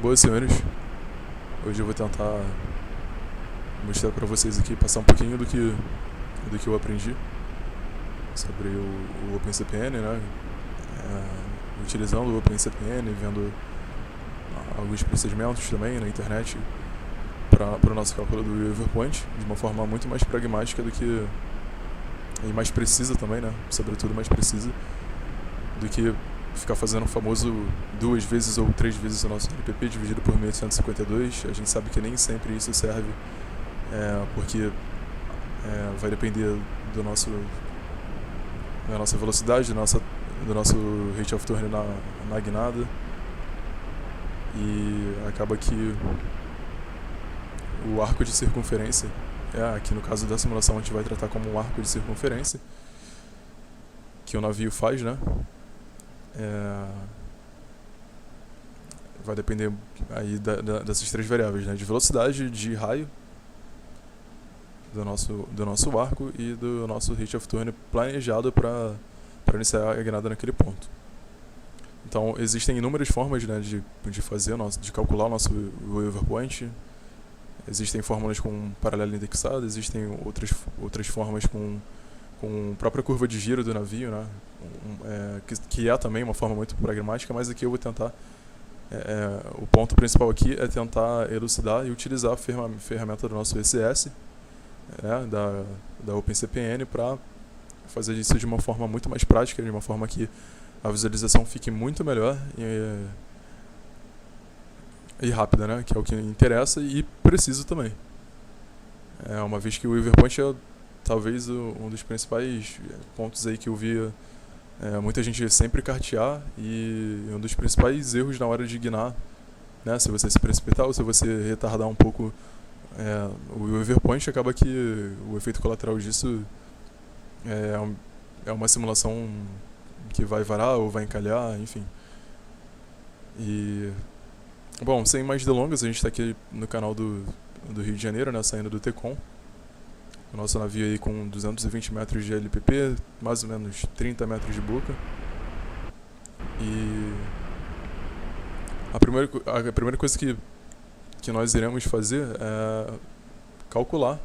Boas, senhores. Hoje eu vou tentar mostrar para vocês aqui, passar um pouquinho do que eu aprendi sobre o OpenCPN, né? Utilizando o OpenCPN, vendo alguns procedimentos também na internet para o nosso cálculo do Weaver-Point, de uma forma muito mais pragmática e mais precisa também, né? Sobretudo mais precisa do que ficar fazendo o famoso 2 vezes ou 3 vezes o nosso LPP dividido por 1852. A gente sabe que nem sempre isso serve, porque vai depender da nossa velocidade, do nosso rate of turn na guinada, e acaba que o arco de circunferência, aqui no caso da simulação a gente vai tratar como um arco de circunferência que o navio faz, né? Vai depender aí dessas 3 variáveis, né? De velocidade, de raio do nosso arco e do nosso rate of turn planejado para iniciar a guinada naquele ponto. Então existem inúmeras formas, né, de calcular o nosso Weaver-Point. Existem fórmulas com paralelo indexado, existem outras formas com a própria curva de giro do navio, né? Que é também uma forma muito pragmática, mas aqui eu vou tentar. O ponto principal aqui é tentar elucidar e utilizar a ferramenta do nosso ECS, da OpenCPN, para fazer isso de uma forma muito mais prática, de uma forma que a visualização fique muito melhor e rápida, né? Que é o que interessa e preciso também. Uma vez que o Weaver-Point é talvez um dos principais pontos aí que eu via muita gente sempre cartear, e um dos principais erros na hora de guinar, né? Se você se precipitar ou se você retardar um pouco o Weaver-Point, acaba que o efeito colateral disso é uma simulação que vai varar ou vai encalhar, enfim. E, bom, sem mais delongas, a gente está aqui no canal do Rio de Janeiro, né, saindo do TECOM. O nosso navio aí com 220 metros de LPP, mais ou menos 30 metros de boca. E a primeira coisa que nós iremos fazer é calcular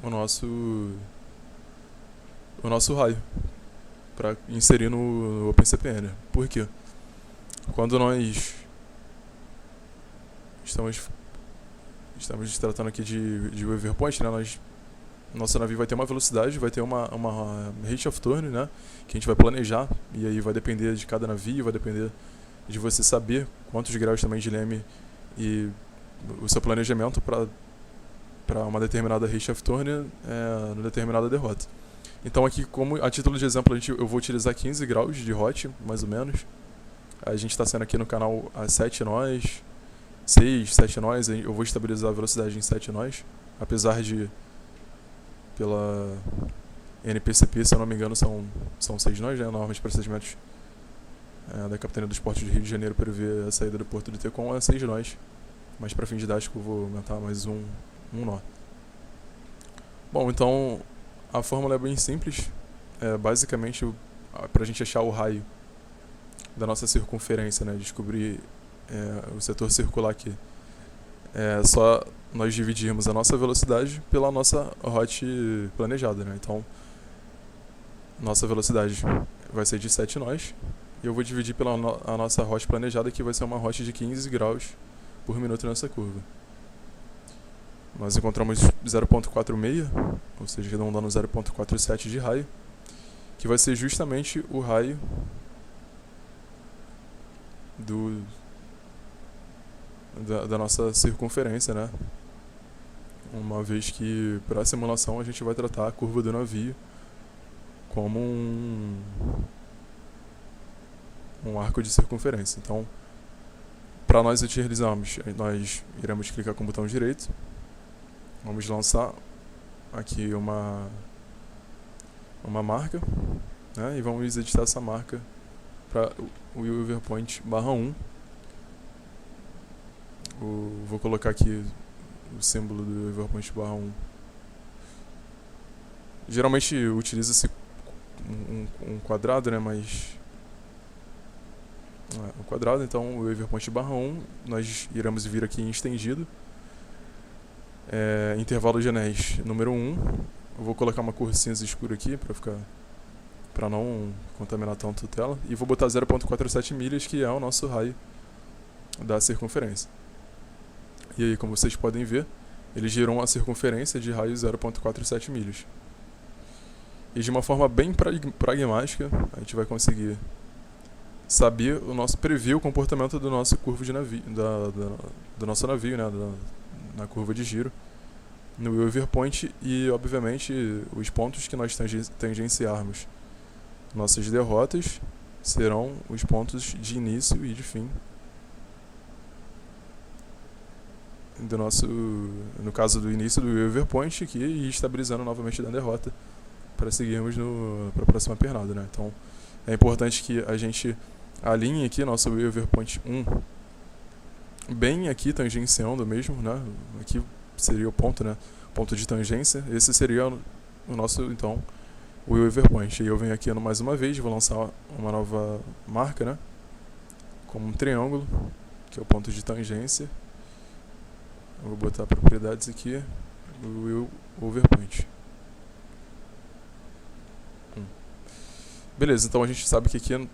o nosso raio para inserir no OpenCPN. Por quê? Quando nós estamos tratando aqui de Weaver-Point, né? Nosso navio vai ter uma velocidade, vai ter uma rate of turn, né? Que a gente vai planejar, e aí vai depender de cada navio, vai depender de você saber quantos graus também de leme e o seu planejamento para uma determinada rate of turn numa determinada derrota. Então aqui, como a título de exemplo, eu vou utilizar 15 graus de hot, mais ou menos. A gente está sendo aqui no canal a 7 nós, 6, 7 nós. Eu vou estabilizar a velocidade em 7 nós, apesar de, pela NPCP, se eu não me engano, são 6 nós, né? Normas de procedimentos da Capitania dos Portos de Rio de Janeiro prevê a saída do Porto de Tecom a 6 nós, mas para fim didático eu vou aumentar mais um nó. Bom, então a fórmula é bem simples. Basicamente, para a gente achar o raio da nossa circunferência, né, descobrir o setor circular aqui, só nós dividirmos a nossa velocidade pela nossa hot planejada, né? Então, nossa velocidade vai ser de 7 nós, e eu vou dividir pela a nossa hot planejada, que vai ser uma hot de 15 graus por minuto nessa curva. Nós encontramos 0.46, ou seja, arredondando 0.47 de raio, que vai ser justamente o raio da nossa circunferência, né? Uma vez que, para a simulação, a gente vai tratar a curva do navio como um arco de circunferência. Então, para nós utilizarmos, nós iremos clicar com o botão direito. Vamos lançar aqui uma marca, né? E vamos editar essa marca para o Weaver-Point /1. Vou colocar aqui o símbolo do Weaver-Point /1. Geralmente utiliza-se um quadrado, né? Mas ao quadrado. Então o waiver point barra 1 nós iremos vir aqui em estendido. Intervalo de anéis número 1. Eu vou colocar uma cor cinza escura aqui para não contaminar tanto a tela. E vou botar 0.47 milhas, que é o nosso raio da circunferência. E aí, como vocês podem ver, ele gerou uma circunferência de raio 0.47 milhas. E de uma forma bem pragmática, a gente vai conseguir saber prever o comportamento do nosso curvo de navio, do nosso navio, né, na curva de giro, no waiver point, e obviamente os pontos que nós tangenciarmos nossas derrotas serão os pontos de início e de fim do nosso, no caso do início do waiver point, que ir estabilizando novamente da derrota para seguirmos para a próxima pernada, né? Então é importante que a gente alinhe aqui nosso waiver point 1 bem aqui tangenciando mesmo, né? Aqui seria o ponto, né? Ponto de tangência. Esse seria o nosso, então, o waiver point. E eu venho aqui mais uma vez, vou lançar uma nova marca, né? Como um triângulo, que é o ponto de tangência. Eu vou botar propriedades aqui, o waiver point. Beleza, então a gente sabe que aqui,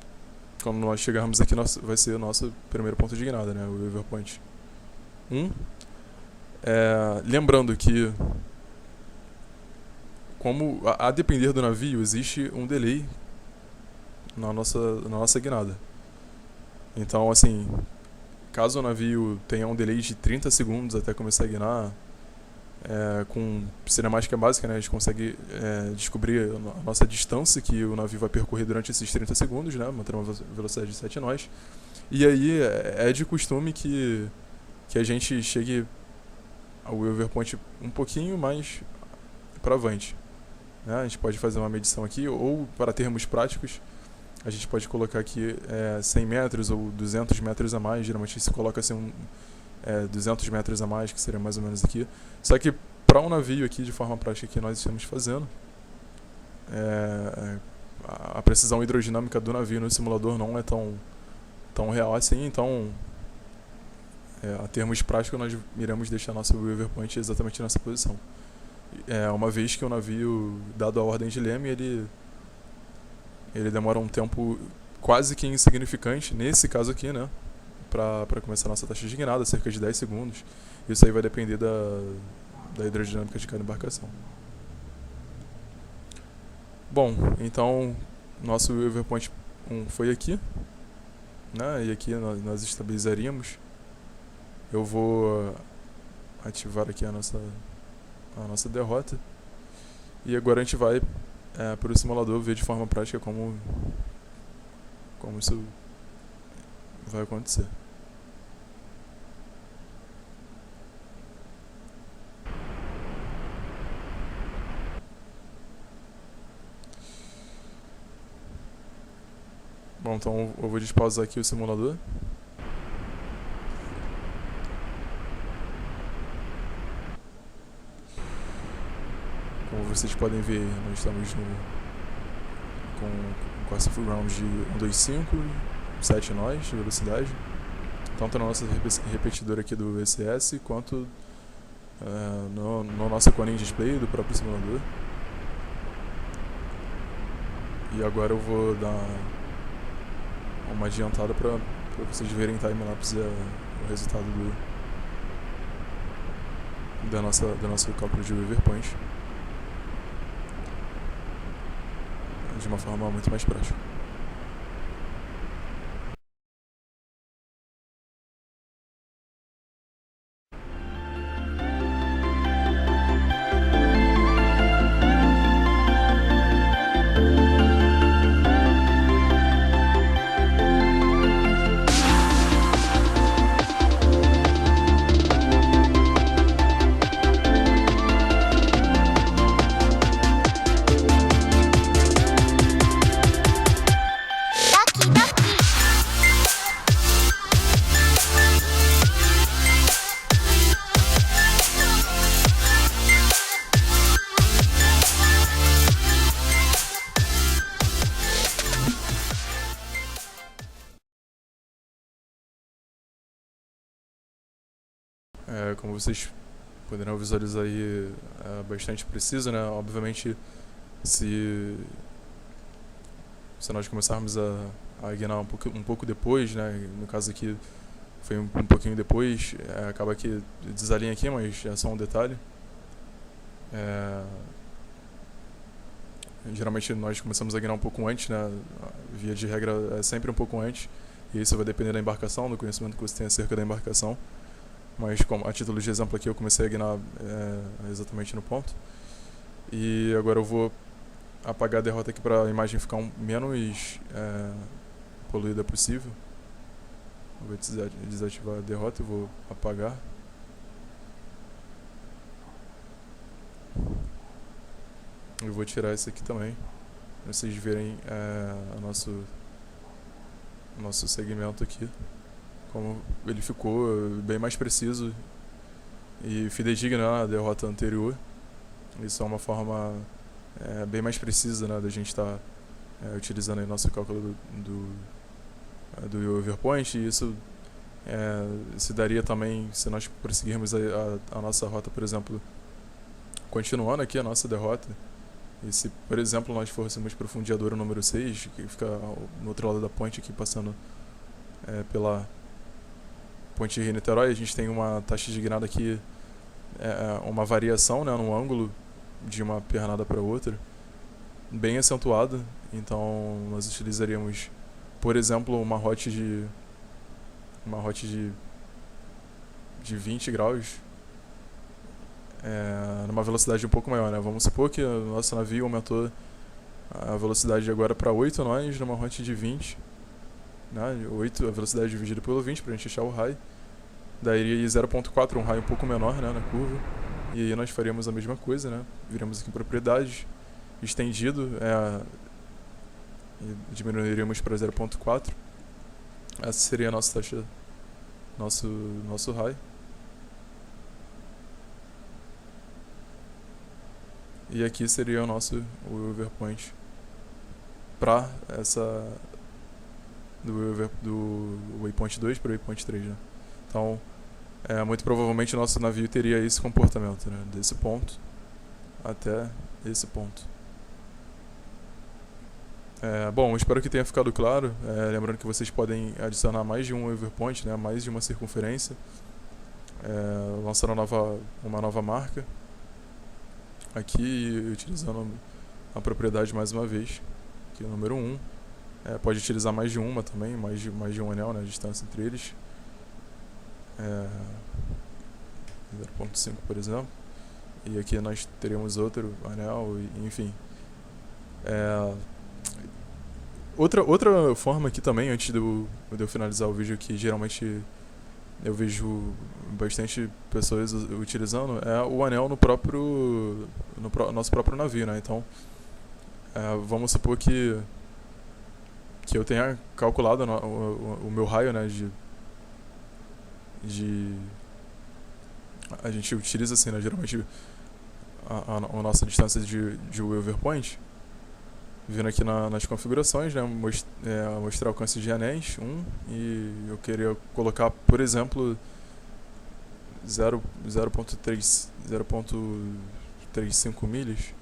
quando nós chegarmos aqui, vai ser o nosso primeiro ponto de guinada, né? O waiver point 1. Lembrando que, como a depender do navio, existe um delay na nossa guinada. Então, assim, caso o navio tenha um delay de 30 segundos até começar a guinar, com cinemática básica, né, a gente consegue descobrir a nossa distância que o navio vai percorrer durante esses 30 segundos, né, mantendo uma velocidade de 7 nós. E aí é de costume que a gente chegue ao waiver point um pouquinho mais para avante, né? A gente pode fazer uma medição aqui, ou para termos práticos, a gente pode colocar aqui 100 metros ou 200 metros a mais. Geralmente se coloca assim 200 metros a mais, que seria mais ou menos aqui. Só que para um navio aqui, de forma prática, que nós estamos fazendo, a precisão hidrodinâmica do navio no simulador não é tão real assim. Então, a termos práticos, nós iremos deixar nosso waiver point exatamente nessa posição. Uma vez que o navio, dado a ordem de leme, ele demora um tempo quase que insignificante, nesse caso aqui, né, para começar a nossa taxa de guinada, cerca de 10 segundos. Isso aí vai depender da hidrodinâmica de cada embarcação. Bom, então nosso waiver point 1 foi aqui, né, e aqui nós estabilizaríamos. Eu vou ativar aqui a nossa derrota. E agora a gente vai para o simulador ver de forma prática como isso vai acontecer. Bom, então eu vou despausar aqui o simulador. Como vocês podem ver, nós estamos com a full ground de 125, 7 nós de velocidade, tanto na nossa repetidora aqui do VCS, quanto no nosso cone display do próprio simulador. E agora eu vou dar uma adiantada para vocês verem em timelapse o resultado da nosso cálculo de waiver point de uma forma muito mais prática. Como vocês poderão visualizar aí, é bastante preciso, né? Obviamente, se nós começarmos a guiar um pouco depois, né? No caso aqui foi um pouquinho depois, acaba que desalinha aqui, mas é só um detalhe. Geralmente nós começamos a guiar um pouco antes, né? Via de regra é sempre um pouco antes, e isso vai depender da embarcação, do conhecimento que você tem acerca da embarcação. Mas a título de exemplo aqui eu comecei a guiar exatamente no ponto. E agora eu vou apagar a derrota aqui para a imagem ficar menos poluída possível. Eu vou desativar a derrota e vou apagar. Eu vou tirar esse aqui também, para vocês verem nosso segmento aqui, como ele ficou bem mais preciso e fidedigno na derrota anterior. Isso é uma forma bem mais precisa, né, da gente estar utilizando aí nosso cálculo do overpoint, e isso se daria também se nós prosseguirmos a nossa rota, por exemplo, continuando aqui a nossa derrota. E se, por exemplo, nós fôssemos para o fundeador número 6, que fica no outro lado da ponte aqui, passando pela ponte Rio-Niterói, a gente tem uma taxa de guinada aqui, uma variação, né, no ângulo de uma pernada para outra, bem acentuada. Então nós utilizaríamos, por exemplo, uma rota de 20 graus, numa velocidade um pouco maior, né? Vamos supor que o nosso navio aumentou a velocidade agora para 8 nós numa rota de 20, né? 8, a velocidade dividida pelo 20 para a gente achar o raio. Daí 0.4, um raio um pouco menor, né, na curva. E aí nós faríamos a mesma coisa, né? Viremos aqui em propriedades, estendido, e diminuiríamos para 0.4. Essa seria a nossa taxa, nosso raio. E aqui seria o overpoint para essa do waypoint 2 para o waypoint 3, né? Então, muito provavelmente o nosso navio teria esse comportamento, né? Desse ponto até esse ponto. Bom, espero que tenha ficado claro. Lembrando que vocês podem adicionar mais de um overpoint, né? Mais de uma circunferência, lançando uma nova marca aqui, utilizando a propriedade mais uma vez, que é o número 1. Pode utilizar mais de uma também, mais de um anel, né, a distância entre eles. 0.5, por exemplo. E aqui nós teríamos outro anel, enfim. Outra forma aqui também, antes de eu finalizar o vídeo, que geralmente eu vejo bastante pessoas utilizando, é o anel no nosso próprio navio, né? Então, vamos supor que eu tenha calculado o meu raio, né, a gente utiliza assim, né, geralmente a nossa distância de overpoint, vindo aqui nas configurações, né, mostrar alcance de anéis 1, e eu queria colocar, por exemplo, 0.35 milhas,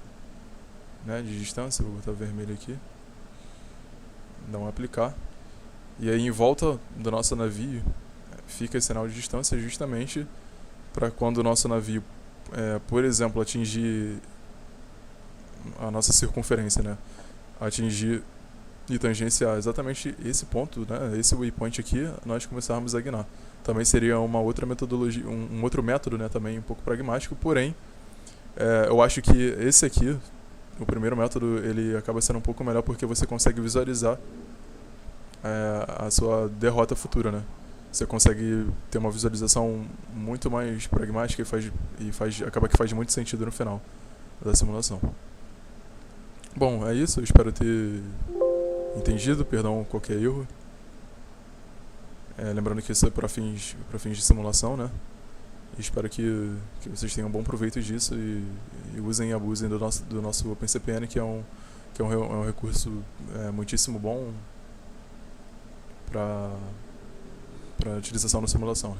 né, de distância. Vou botar vermelho aqui, dar um aplicar, e aí em volta do nosso navio fica esse sinal de distância, justamente para quando o nosso navio, por exemplo, atingir a nossa circunferência, né, atingir e tangenciar exatamente esse ponto, né, esse waypoint aqui, nós começarmos a guiar. Também seria uma outra metodologia, um outro método, né, também um pouco pragmático, porém eu acho que esse aqui, o primeiro método, ele acaba sendo um pouco melhor porque você consegue visualizar a sua derrota futura, né? Você consegue ter uma visualização muito mais pragmática e acaba que faz muito sentido no final da simulação. Bom, é isso. Eu espero ter entendido. Perdão qualquer erro. Lembrando que isso é para fins de simulação, né? E espero que vocês tenham bom proveito disso e usem e abusem do nosso OpenCPN, que é um recurso muitíssimo bom para utilização na simulação.